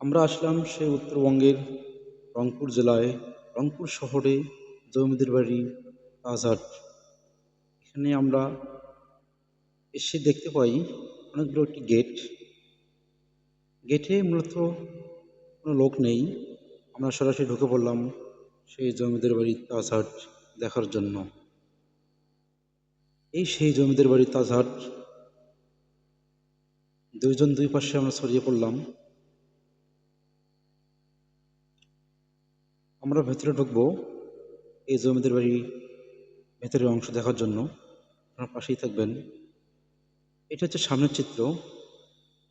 আমরা আসলাম সেই উত্তরবঙ্গের রংপুর জেলায়, রংপুর শহরে জমিদের বাড়ি তাজহাট। এখানে আমরা এসে দেখতে পাই অনেক বড় একটি গেট। গেটে মূলত কোনো লোক নেই। আমরা সরাসরি ঢুকে পড়লাম সেই জমিদের বাড়ি তাজহাট দেখার জন্য। এই সেই জমিদের বাড়ি তাজহাট। দুইজন দুই পাশে আমরা ছড়িয়ে পড়লাম। আমরা ভেতরে ঢুকবো এই জমিদের বাড়ি ভেতরের অংশ দেখার জন্য। আপনার পাশেই থাকবেন। এটা হচ্ছে সামনের চিত্র।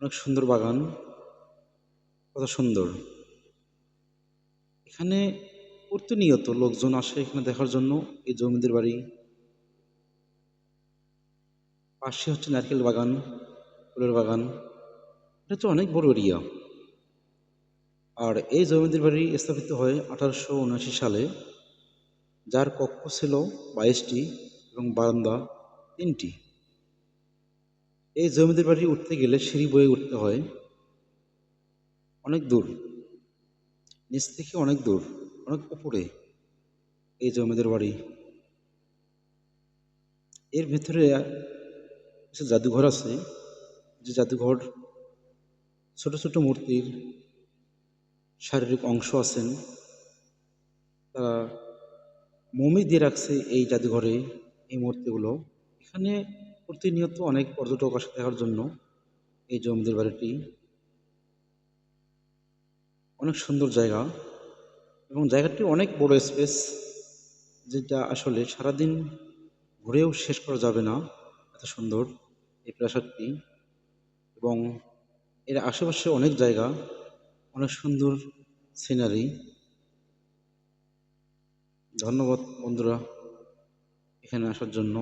অনেক সুন্দর বাগান, কত সুন্দর। এখানে প্রতিনিয়ত লোকজন আসে এখানে দেখার জন্য এই জমিদের বাড়ি। পাশে হচ্ছে নারকেল বাগান, ফুলের বাগান। এটা হচ্ছে অনেক বড় এরিয়া। আর এই জমিদের বাড়ি স্থাপিত হয় 1879 সালে, যার কক্ষ ছিল 22টি এবং বারান্দা 3টি। এই জমিদের বাড়ি উঠতে গেলে সিঁড়ি বয়ে উঠতে হয় অনেক দূর, নিচ থেকে অনেক দূর, অনেক উপরে এই জমিদের বাড়ি। এর ভেতরে কিছু জাদুঘর আছে, যে জাদুঘর ছোট ছোট মূর্তির শারীরিক অংশ আছেন, তারা মমি দিয়ে রাখছে এই জাদুঘরে এই মূর্তিগুলো। এখানে প্রতিনিয়ত অনেক পর্যটক আসে দেখার জন্য এই জমিদের বাড়িটি। অনেক সুন্দর জায়গা এবং জায়গাটি অনেক বড় স্পেস, যেটা আসলে সারাদিন ঘুরেও শেষ করা যাবে না, এত সুন্দর এই প্রাসাদটি। এবং এর আশেপাশে অনেক জায়গা, অনেক সুন্দর সিনারি। ধন্যবাদ বন্ধুরা এখানে আসার জন্য।